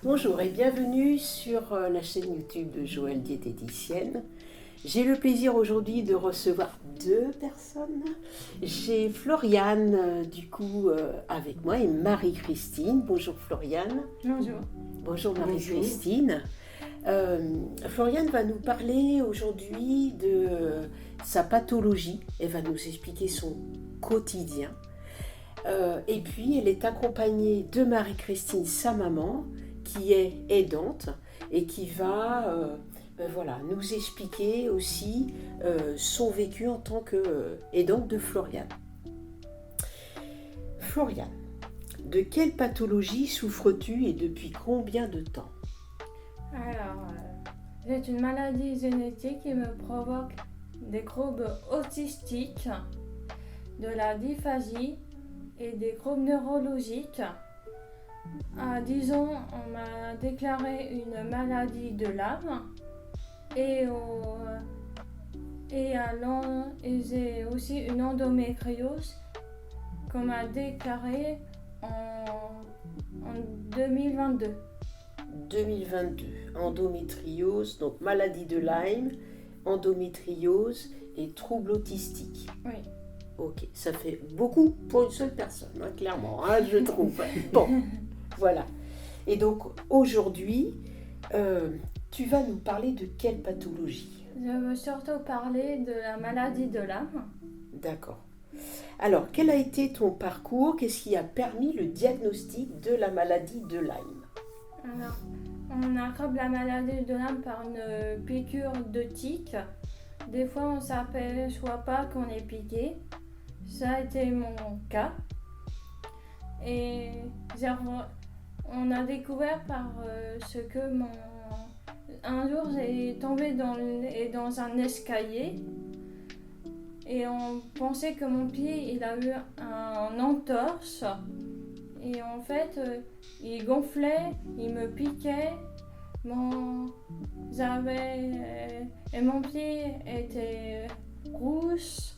Bonjour et bienvenue sur la chaîne YouTube de Joëlle Diététicienne. J'ai le plaisir aujourd'hui de recevoir deux personnes. J'ai Floriane avec moi et Marie-Christine. Bonjour Floriane. Bonjour. Bonjour Marie-Christine. Floriane va nous parler aujourd'hui de sa pathologie. Elle va nous expliquer son quotidien. Et puis elle est accompagnée de Marie-Christine, sa maman, qui est aidante et qui va nous expliquer aussi son vécu en tant qu'aidante de Floriane. Floriane, de quelle pathologie souffres-tu et depuis combien de temps? Alors, j'ai une maladie génétique qui me provoque des troubles autistiques, de la dysphagie et des troubles neurologiques. À 10 ans, on m'a déclaré une maladie de Lyme et j'ai aussi une endométriose qu'on m'a déclarée en 2022. 2022, endométriose, donc maladie de Lyme, endométriose et troubles autistiques. Oui. Ok, ça fait beaucoup pour une seule personne, clairement, je trouve. Bon, voilà. Et donc aujourd'hui, tu vas nous parler de quelle pathologie? Je veux surtout parler de la maladie de Lyme. D'accord. Alors, quel a été ton parcours? Qu'est-ce qui a permis le diagnostic de la maladie de Lyme? Alors, on attrape la maladie de Lyme par une piqûre de tique. Des fois, on ne s'aperçoit pas qu'on est piqué. Ça a été mon cas. Et on a découvert un jour, j'ai tombé dans un escalier et on pensait que mon pied il a eu un entorse. Et en fait, il gonflait, il me piquait. Mon pied était rousse.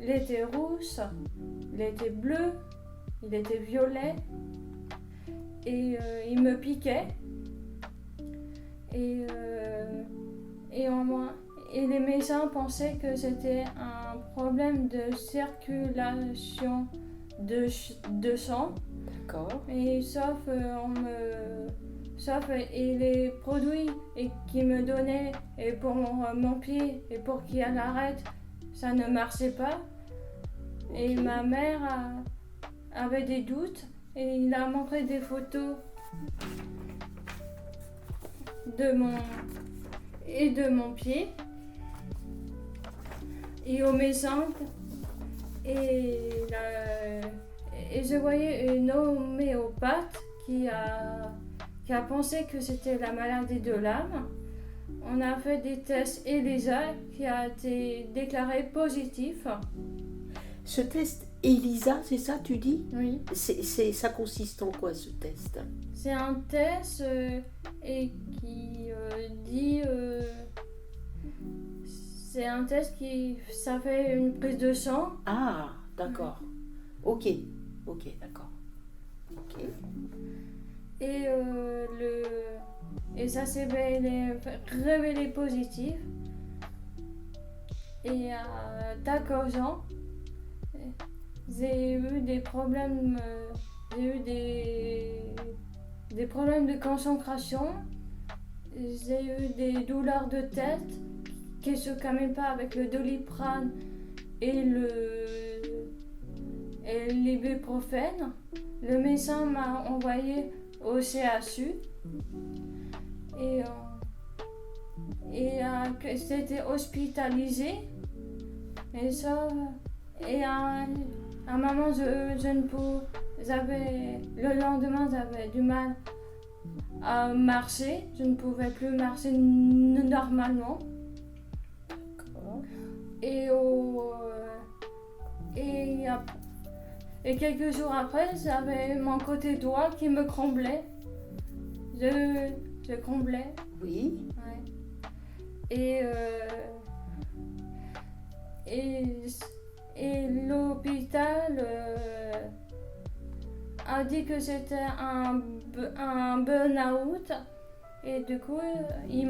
Il était rousse, il était bleu, il était violet. Et il me piquait. Et les médecins pensaient que c'était un problème de circulation de sang. D'accord. Et et les produits qu'ils me donnaient et pour mon pied et pour qu'il arrête, ça ne marchait pas. Okay. Et ma mère avait des doutes et il a montré des photos de mon pied et au médecin. Et je voyais une homéopathe qui a pensé que c'était la maladie de Lyme. On a fait des tests ELISA qui a été déclaré positif. Ce test ELISA, c'est ça tu dis? Oui. Ça consiste en quoi ce test? C'est un test qui dit... c'est un test ça fait une prise de sang. Ah, d'accord. Ok, d'accord. Ok. Et ça s'est révélé positif. Et à 14 ans, j'ai eu des problèmes. J'ai eu des problèmes de concentration. J'ai eu des douleurs de tête qui ne se calmaient pas avec le Doliprane et l'ibuprofène. Le médecin m'a envoyé au CHU et j'étais hospitalisée. Et ça, et à un moment, le lendemain, j'avais du mal à marcher. Je ne pouvais plus marcher normalement. Et quelques jours après, j'avais mon côté droit qui me comblait. Je comblais. Oui. Ouais. Et l'hôpital a dit que c'était un burn-out. Et du coup, ils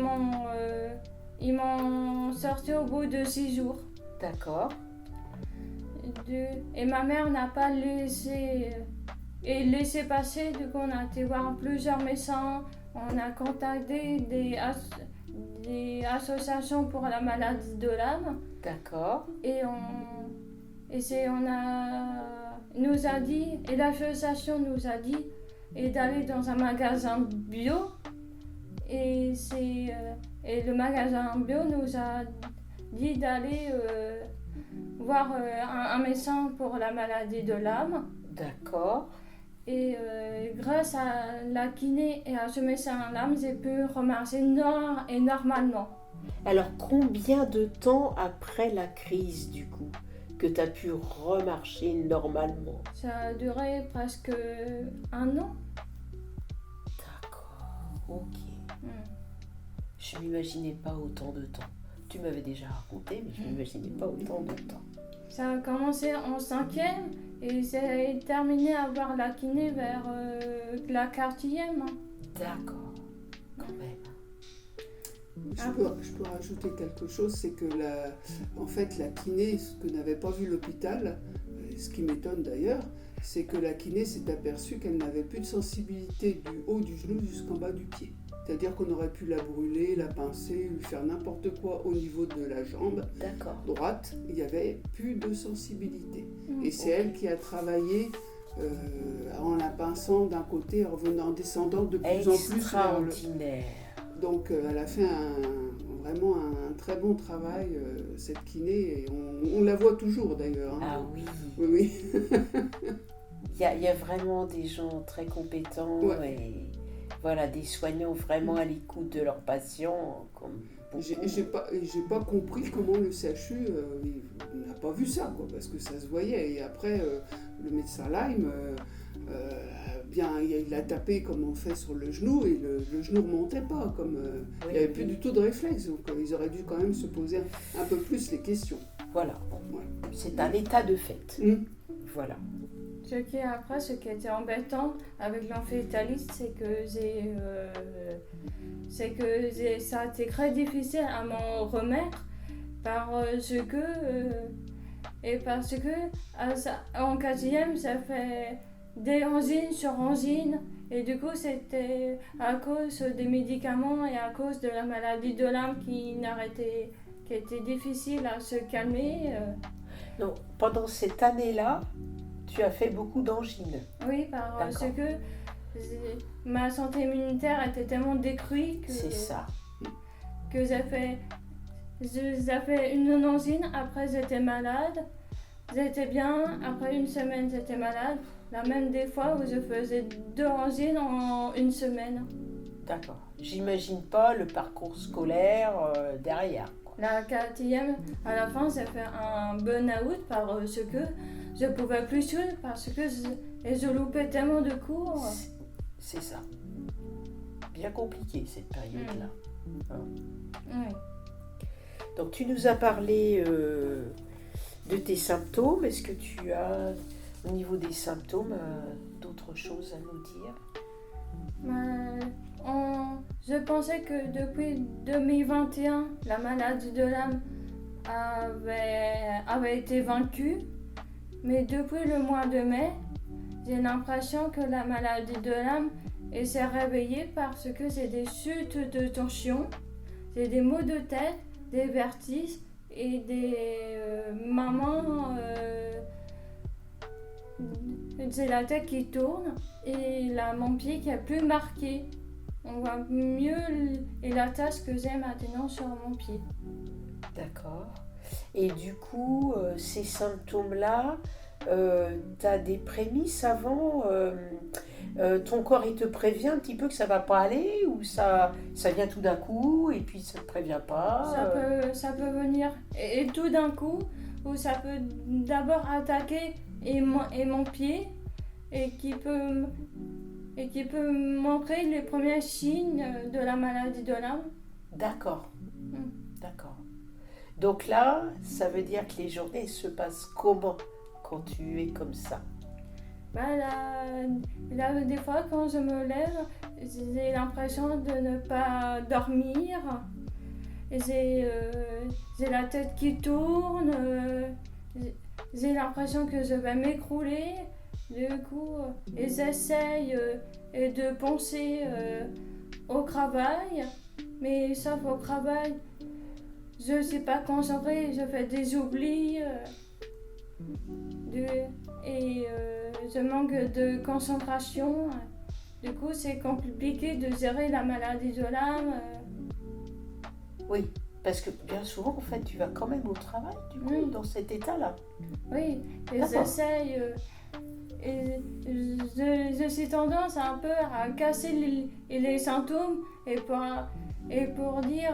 m'ont sorti au bout de 6 jours. D'accord. Et ma mère n'a pas laissé passer. Du coup, on a été voir plusieurs médecins. On a contacté des associations pour la maladie de l'âme. D'accord. Et nous a dit, et l'association nous a dit, d'aller dans un magasin bio. Et le magasin bio nous a dit d'aller voir un médecin pour la maladie de l'âme. D'accord. Et grâce à la kiné et à ce médecin de l'âme, j'ai pu remarcher normalement. Alors, combien de temps après la crise, du coup, que tu as pu remarcher normalement? Ça a duré presque 1 an. D'accord, ok. Je ne m'imaginais pas autant de temps. Tu m'avais déjà raconté, mais je ne m'imaginais pas autant de temps. Ça a commencé en 5e et j'ai terminé à voir la kiné vers la 4e. D'accord, quand même. Je peux rajouter quelque chose, c'est que en fait la kiné, ce que n'avait pas vu l'hôpital, ce qui m'étonne d'ailleurs, c'est que la kiné s'est aperçue qu'elle n'avait plus de sensibilité du haut du genou jusqu'en bas du pied. C'est-à-dire qu'on aurait pu la brûler, la pincer, lui faire n'importe quoi au niveau de la jambe droite. Il n'y avait plus de sensibilité. Et c'est elle qui a travaillé en la pinçant d'un côté, en descendant de plus en plus vers le... Donc elle a fait vraiment un très bon travail, cette kiné, et on la voit toujours d'ailleurs. Hein. Ah oui. Oui. Il y a vraiment des gens très compétents et voilà, des soignants vraiment à l'écoute de leurs patients. J'ai pas compris comment le CHU n'a pas vu ça, quoi, parce que ça se voyait. Et après, le médecin Lyme, il a tapé comme on fait sur le genou et le genou ne remontait pas. Il n'y avait plus du tout de réflexe. Donc ils auraient dû quand même se poser un peu plus les questions. Voilà. Ouais. C'est un état de fait. Voilà. Ce qui était embêtant avec l'amphétaliste, c'est que ça a été très difficile à m'en remettre parce que en 4e, ça fait des angines sur angines, et du coup c'était à cause des médicaments et à cause de la maladie de l'âme qui était difficile à se calmer. Donc, pendant cette année-là, tu as fait beaucoup d'angines. Oui, parce que ma santé immunitaire était tellement détruite que j'ai fait une angine, après j'étais malade, j'étais bien, après une semaine j'étais malade. Là même des fois où je faisais 2 angines en une semaine. D'accord. J'imagine pas le parcours scolaire derrière. La 4e, à la fin, j'ai fait un burn-out parce que je pouvais plus suivre, parce que je loupais tellement de cours. C'est ça. Bien compliqué cette période-là. Oui. Donc tu nous as parlé de tes symptômes. Est-ce que tu as, au niveau des symptômes, d'autres choses à nous dire? Je pensais que depuis 2021, la maladie de l'âme avait été vaincue, mais depuis le mois de mai, j'ai l'impression que la maladie de l'âme s'est réveillée parce que c'est des chutes de tension, c'est des maux de tête, des vertiges et des moments... c'est la tête qui tourne et mon pied qui est plus marqué. On voit mieux et la tache que j'ai maintenant sur mon pied. D'accord. Et du coup, ces symptômes-là, tu as des prémices avant ton corps, il te prévient un petit peu que ça va pas aller, ou ça vient tout d'un coup et puis ça ne te prévient pas? Ça peut venir et tout d'un coup, ou ça peut d'abord attaquer et mon pied, et qui peut montrer les premiers signes de la maladie de l'âme. D'accord. D'accord. Donc là, ça veut dire que les journées se passent comment quand tu es comme ça? Là, des fois, quand je me lève, j'ai l'impression de ne pas dormir. J'ai la tête qui tourne. J'ai l'impression que je vais m'écrouler. Du coup, j'essaye de penser au travail. Mais sauf au travail, je ne sais pas concentrée, je fais des oublis. Je manque de concentration. Du coup, c'est compliqué de gérer la maladie de l'âme. Oui, parce que bien souvent, en fait, tu vas quand même au travail, du coup, dans cet état-là. Oui, et j'essaye. Je suis tendance un peu à casser les symptômes et pour dire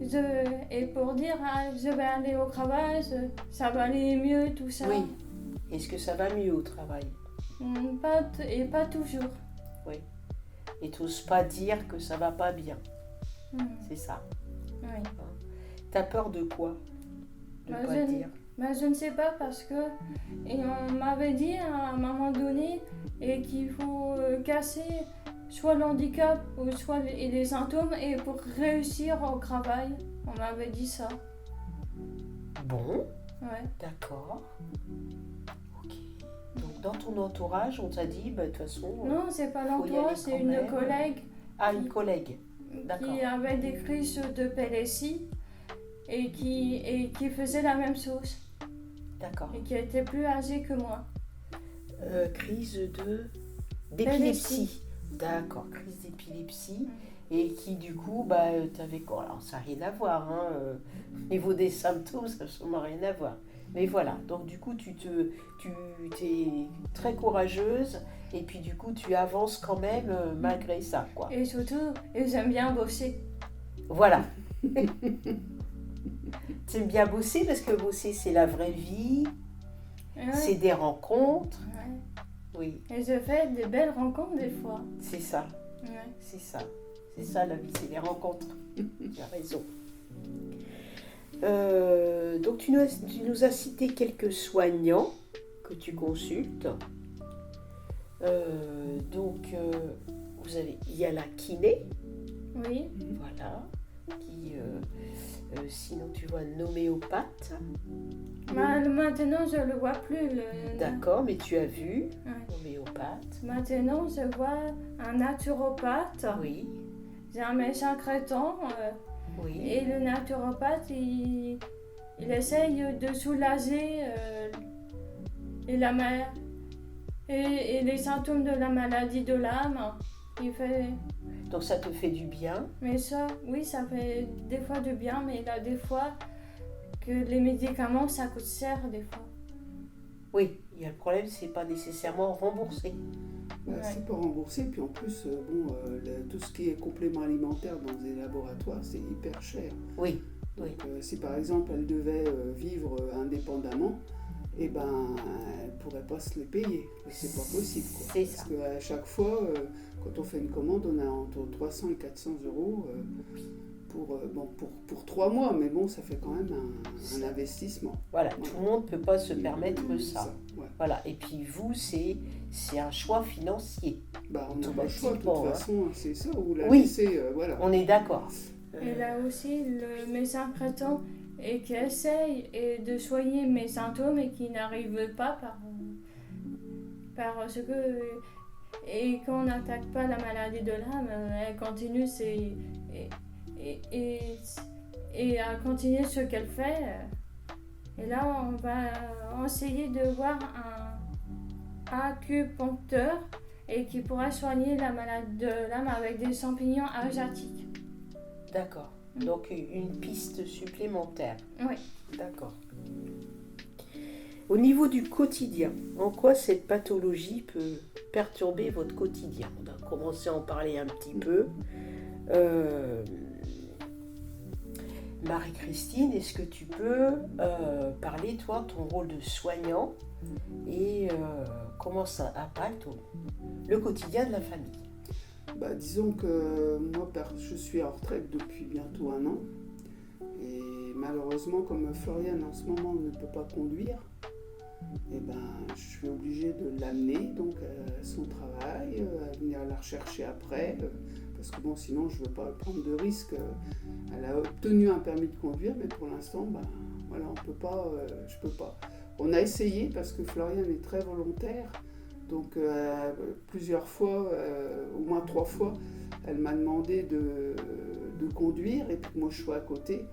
je vais aller au travail, ça va aller mieux, tout ça. Oui. Est-ce que ça va mieux au travail? Pas toujours. Oui. Et tu n'oses pas dire que ça va pas bien. C'est ça. Oui. T'as peur de quoi? De pas dire. Je ne sais pas parce que on m'avait dit à un moment donné qu'il faut casser soit l'handicap ou soit les symptômes et pour réussir au travail. On m'avait dit ça. Bon. Ouais. D'accord. Ok. Donc dans ton entourage, on t'a dit, de toute façon. Non, c'est pas l'entourage, c'est une collègue. Ah, une collègue. D'accord. Qui avait des crises de PLSI et qui faisait la même chose. D'accord. Et qui était plus âgée que moi. Crise d'épilepsie. D'accord, crise d'épilepsie. Et qui du coup, t'avais quoi? Alors ça n'a rien à voir, au niveau des symptômes, ça n'a absolument rien à voir. Mais voilà, donc du coup, tu es très courageuse et puis du coup, tu avances quand même malgré ça, quoi. Et surtout, j'aime bien bosser. Voilà. Tu aimes bien bosser parce que bosser, c'est la vraie vie, c'est des rencontres. Ouais. Oui. Et je fais des belles rencontres des fois. C'est ça. Ouais. C'est ça. C'est ça la vie, c'est les rencontres. Tu as raison. Donc tu nous as cité quelques soignants que tu consultes. Il y a la kiné. Oui. Voilà. Qui, sinon tu vois l'homéopathe. Maintenant je le vois plus. D'accord, mais tu as vu l'homéopathe. Maintenant je vois un naturopathe. Oui. J'ai un médecin traitant. Oui. Et le naturopathe, il essaye de soulager et les symptômes de la maladie de l'âme. Donc ça te fait du bien? Mais ça, oui, ça fait des fois du bien, mais il y a des fois que les médicaments, ça coûte cher des fois. Oui, il y a le problème, c'est pas nécessairement remboursé. C'est pas remboursé, puis en plus, tout ce qui est complément alimentaire dans les laboratoires, c'est hyper cher. Oui. Donc, si par exemple elle devait vivre indépendamment, elle ne pourrait pas se les payer. C'est pas possible, quoi. C'est Parce ça. qu'à chaque fois, quand on fait une commande, on a entre 300 et 400 euros pour 3 mois, mais bon, ça fait quand même un investissement. Voilà, tout le monde ne peut pas se permettre ça. Ouais. Voilà, et puis vous, c'est un choix financier. On n'a pas le choix, de toute façon, c'est ça, ou la Oui, laisser, voilà. On est d'accord. Et là aussi, le médecin traitant qui essaye de soigner mes symptômes et qui n'arrive pas parce que... Et quand on n'attaque pas la maladie de l'âme, elle continue et à continuer ce qu'elle fait. Et là, on va essayer de voir un acupuncteur et qui pourra soigner la maladie de l'âme avec des champignons asiatiques. D'accord. Donc une piste supplémentaire. Oui. D'accord. Au niveau du quotidien, en quoi cette pathologie peut perturber votre quotidien? On a commencé à en parler un petit peu. Marie-Christine, est-ce que tu peux parler, toi, ton rôle de soignant et comment ça impacte le quotidien de la famille? Disons que moi, je suis en retraite depuis bientôt 1 an. Et malheureusement, comme Floriane en ce moment ne peut pas conduire, et ben, je suis obligée de l'amener donc à son travail, à venir la rechercher après, parce que bon, sinon je ne veux pas prendre de risques. Elle a obtenu un permis de conduire, mais pour l'instant, ben, voilà, on peut pas, je peux pas. On a essayé parce que Floriane est très volontaire, donc plusieurs fois, au moins 3 fois, elle m'a demandé de conduire et puis moi je suis à côté.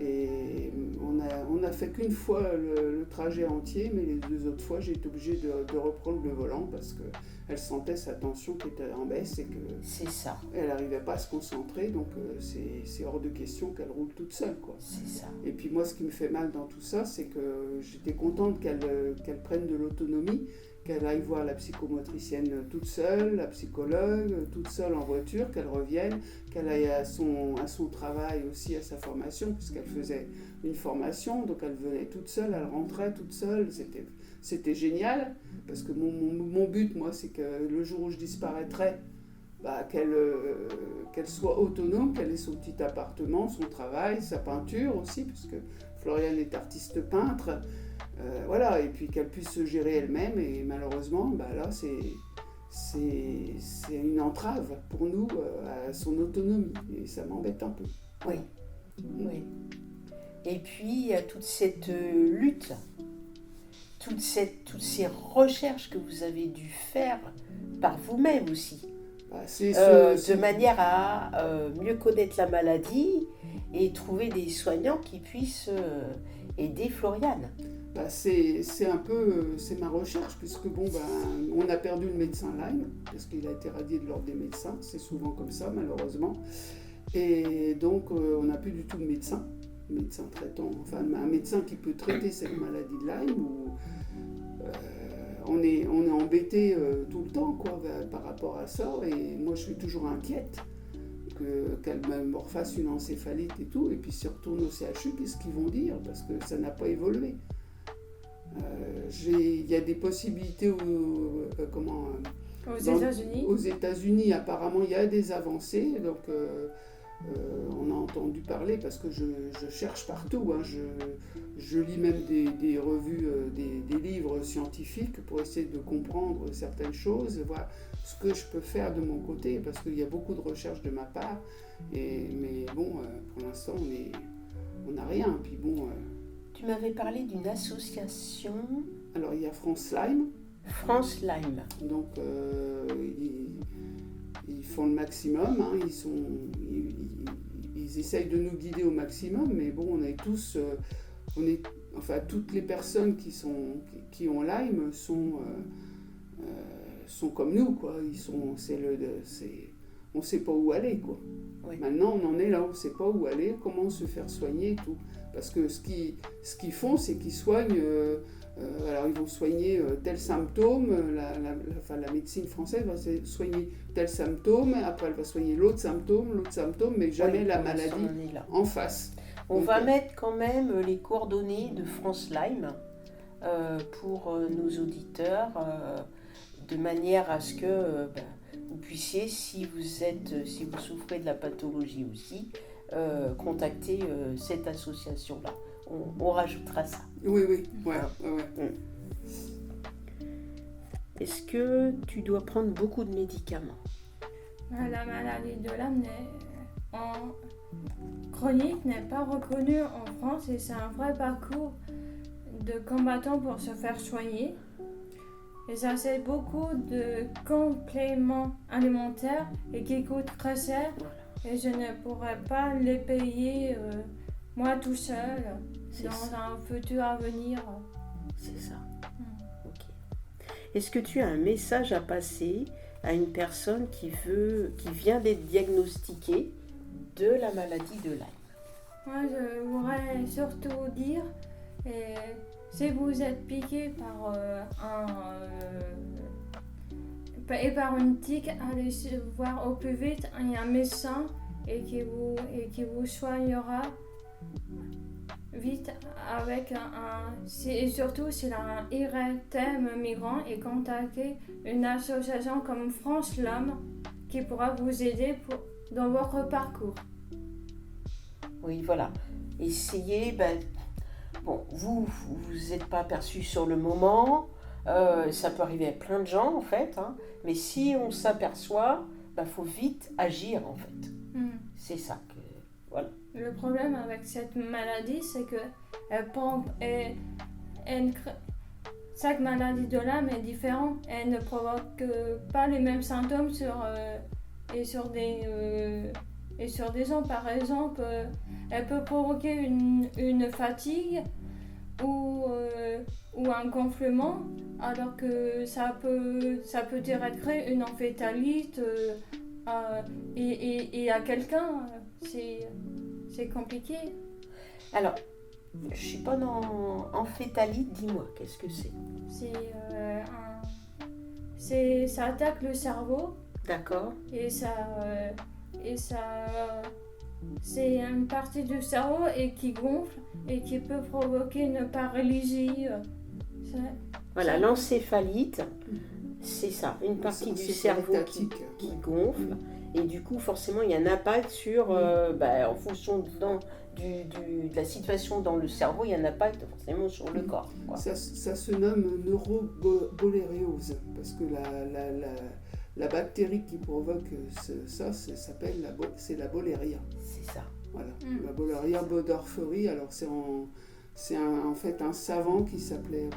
Et on a fait qu'une fois le trajet entier, mais les 2 autres fois j'ai été obligée de reprendre le volant parce qu'elle sentait sa tension qui était en baisse et que C'est ça, elle n'arrivait pas à se concentrer, donc c'est hors de question qu'elle roule toute seule, quoi. c'est ça. Et puis moi, ce qui me fait mal dans tout ça, c'est que j'étais contente qu'elle prenne de l'autonomie, qu'elle aille voir la psychomotricienne toute seule, la psychologue toute seule en voiture, qu'elle revienne, qu'elle aille à son travail aussi, à sa formation, puisqu'elle faisait une formation, donc elle venait toute seule, elle rentrait toute seule, c'était génial, parce que mon but, moi, c'est que le jour où je disparaîtrai, bah, qu'elle soit autonome, qu'elle ait son petit appartement, son travail, sa peinture aussi, puisque Floriane est artiste peintre, voilà, et puis qu'elle puisse se gérer elle-même, et malheureusement, bah, là, c'est une entrave pour nous à son autonomie, et ça m'embête un peu. Oui, oui. Et puis, il y a toute cette lutte, toutes ces recherches que vous avez dû faire par vous-même aussi, Bah, de manière à mieux connaître la maladie et trouver des soignants qui puissent aider Floriane. Bah, c'est un peu c'est ma recherche, puisque bon, ben, on a perdu le médecin Lyme, parce qu'il a été radié de l'ordre des médecins, c'est souvent comme ça malheureusement, et donc on n'a plus du tout de médecin traitant, enfin un médecin qui peut traiter cette maladie de Lyme, ou on est embêté tout le temps, quoi, par rapport à ça, et moi je suis toujours inquiète qu'elle me refasse une encéphalite et tout, et puis si on retourne au CHU, qu'est-ce qu'ils vont dire, parce que ça n'a pas évolué. Il y a des possibilités Aux États-Unis. Aux États-Unis, apparemment, il y a des avancées. Donc, on a entendu parler parce que je cherche partout. Hein, je lis même des revues, des livres scientifiques pour essayer de comprendre certaines choses, voir ce que je peux faire de mon côté, parce qu'il y a beaucoup de recherches de ma part. Mais bon, pour l'instant, on n'a rien. Puis bon. Tu m'avais parlé d'une association. Alors, il y a France Lyme. France Lyme. Donc, ils font le maximum. Hein, ils essayent de nous guider au maximum. Mais bon, on est tous... enfin, toutes les personnes qui ont Lyme sont comme nous, quoi. On ne sait pas où aller, quoi. Oui. Maintenant, on en est là, on ne sait pas où aller, comment se faire soigner et tout. Parce que ce qu'ils font, c'est qu'ils soignent, alors ils vont soigner tel symptôme, la médecine française va soigner tel symptôme, après elle va soigner l'autre symptôme, mais jamais la maladie en face. On va mettre quand même les coordonnées de France Lyme pour nos auditeurs, de manière à ce que vous puissiez, si vous souffrez de la pathologie aussi, contacter cette association-là. On rajoutera ça. Oui, ouais. Est-ce que tu dois prendre beaucoup de médicaments? La maladie de Lyme en chronique n'est pas reconnue en France et c'est un vrai parcours de combattants pour se faire soigner. Et ça, c'est beaucoup de compléments alimentaires et qui coûtent très cher. Et je ne pourrais pas les payer moi tout seul dans un futur avenir. C'est ça. Ok. Est-ce que tu as un message à passer à une personne qui vient d'être diagnostiquée de la maladie de Lyme? Moi, je voudrais surtout dire, si vous êtes piqué par une tique, allez voir au plus vite un médecin et qui vous soignera vite avec et surtout s'il a un IRTM migrant, et contactez une association comme France Lyme qui pourra vous aider dans votre parcours. Oui, voilà. Essayez, bon, vous n'êtes pas aperçu sur le moment, ça peut arriver à plein de gens en fait, hein, mais si on s'aperçoit, faut vite agir en fait. C'est ça que, voilà. Le problème avec cette maladie, c'est que chaque maladie de l'âme est différente. Elle ne provoque pas les mêmes symptômes sur des gens. Par exemple, elle peut provoquer une fatigue ou un gonflement, alors que ça peut créer une encéphalite et à quelqu'un, c'est compliqué. Alors, je suis pas dans encéphalite, dis-moi, qu'est-ce que c'est? Ça attaque le cerveau. D'accord. Et c'est une partie du cerveau qui gonfle et qui peut provoquer une paralysie. Voilà, l'encéphalite, c'est ça, une partie du cerveau qui gonfle. Et du coup, forcément, il y a un impact sur, en fonction de la situation dans le cerveau, il y a un impact forcément sur le corps. Quoi. Ça se nomme neurobolériose, parce que la bactérie qui provoque c'est la bolléria. C'est ça. Voilà, la bolléria bodorferi, alors c'est en fait un savant qui s'appelait,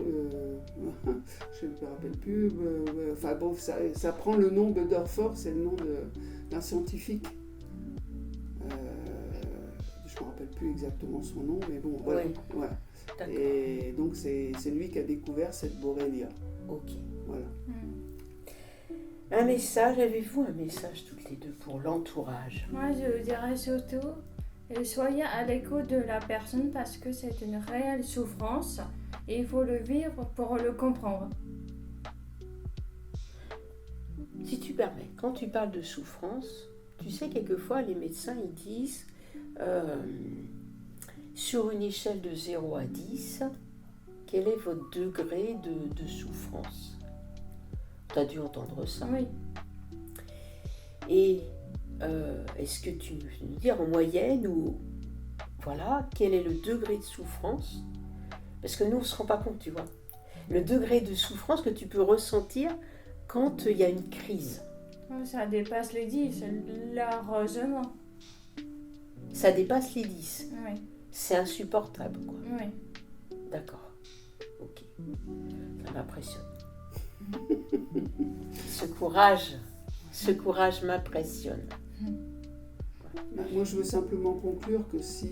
je ne me rappelle plus, ça prend le nom Bodorfer, c'est le nom d'un scientifique. Je ne me rappelle plus exactement son nom, mais bon, voilà. Oui. Ouais. Et donc c'est lui qui a découvert cette borrelia. Ok. Voilà. Un message, avez-vous un message toutes les deux pour l'entourage? Moi, je dirais surtout, soyez à l'écoute de la personne parce que c'est une réelle souffrance et il faut le vivre pour le comprendre. Si tu permets, quand tu parles de souffrance, tu sais, quelquefois les médecins ils disent sur une échelle de 0 à 10, quel est votre degré de souffrance? Tu as dû entendre ça. Oui. Et est-ce que tu veux nous dire en moyenne ou voilà, quel est le degré de souffrance? Parce que nous, on ne se rend pas compte, tu vois. Le degré de souffrance que tu peux ressentir quand il y a une crise. Ça dépasse les 10, largement. Ça dépasse les 10. Oui. C'est insupportable, quoi. Oui. D'accord. Ok. Ça m'impressionne. Ce courage m'impressionne. Moi, je veux simplement conclure que si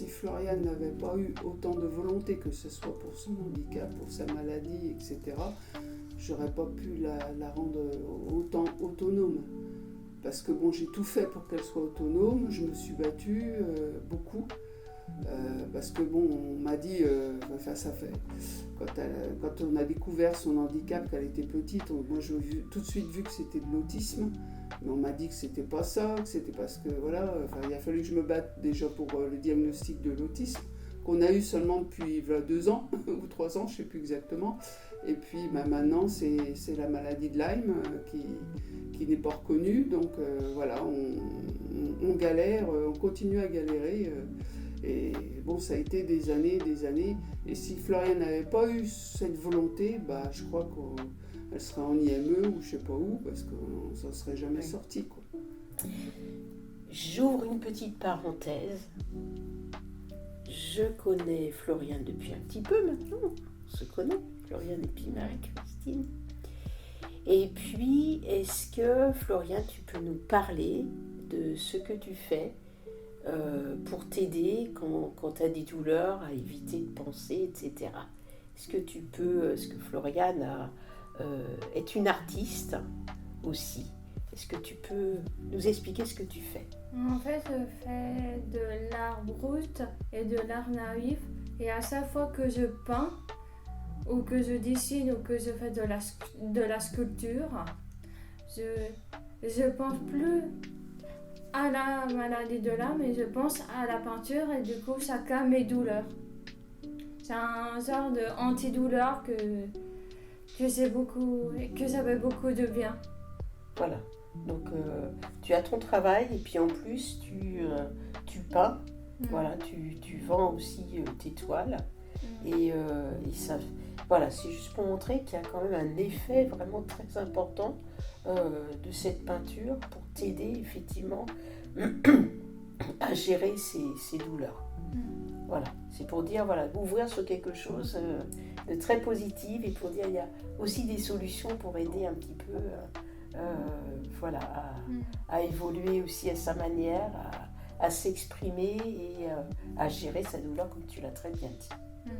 Florian n'avait pas eu autant de volonté, que ce soit pour son handicap, pour sa maladie, etc., j'aurais pas pu la rendre autant autonome. Parce que bon, j'ai tout fait pour qu'elle soit autonome, je me suis battue beaucoup. Parce que bon, on m'a dit, ça fait, quand on a découvert son handicap, qu'elle était petite, moi j'ai tout de suite vu que c'était de l'autisme, mais on m'a dit que c'était pas ça, que c'était parce que voilà, il a fallu que je me batte déjà pour le diagnostic de l'autisme, qu'on a eu seulement depuis 2 ans ou 3 ans, je sais plus exactement, et puis maintenant c'est la maladie de Lyme qui n'est pas reconnue, donc voilà, on galère, on continue à galérer. Et bon, ça a été des années, et si Florian n'avait pas eu cette volonté, je crois qu'elle serait en IME ou je sais pas où, parce qu'on s'en serait jamais sorti, quoi. J'ouvre une petite parenthèse. Je connais Florian depuis un petit peu maintenant, on se connaît, Florian et puis Marie-Christine. Et puis, est-ce que Florian, tu peux nous parler de ce que tu fais pour t'aider quand tu as des douleurs, à éviter de penser, etc. Est-ce que Florian est une artiste aussi? Est-ce que tu peux nous expliquer ce que tu fais? En fait, je fais de l'art brut et de l'art naïf. Et à chaque fois que je peins, ou que je dessine, ou que je fais de la sculpture, je pense plus à la maladie de l'âme, mais je pense à la peinture et du coup ça calme mes douleurs. C'est un genre d'antidouleur que ça fait beaucoup de bien. Voilà, donc tu as ton travail et puis en plus tu peins Voilà, tu vends aussi tes toiles. Et ça, voilà, c'est juste pour montrer qu'il y a quand même un effet vraiment très important de cette peinture pour t'aider effectivement à gérer ces douleurs. Voilà, c'est pour dire, voilà, ouvrir sur quelque chose de très positif et pour dire il y a aussi des solutions pour aider un petit peu voilà, à évoluer aussi à sa manière, à s'exprimer et à gérer sa douleur comme tu l'as très bien dit.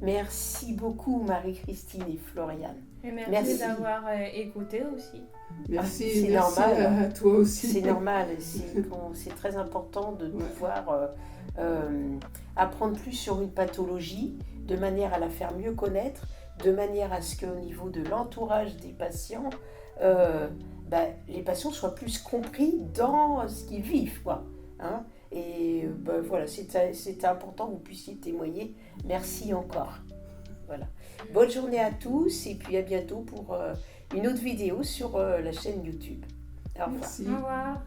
Merci beaucoup Marie-Christine et Floriane. Et merci d'avoir écouté aussi. Merci, c'est merci normal. à toi aussi. C'est normal, c'est très important de pouvoir apprendre plus sur une pathologie de manière à la faire mieux connaître, de manière à ce qu'au niveau de l'entourage des patients, les patients soient plus compris dans ce qu'ils vivent, quoi. Hein. Et voilà, c'est important que vous puissiez témoigner. Merci encore. Voilà. Bonne journée à tous et puis à bientôt pour une autre vidéo sur la chaîne YouTube. Au revoir. Merci. Au revoir.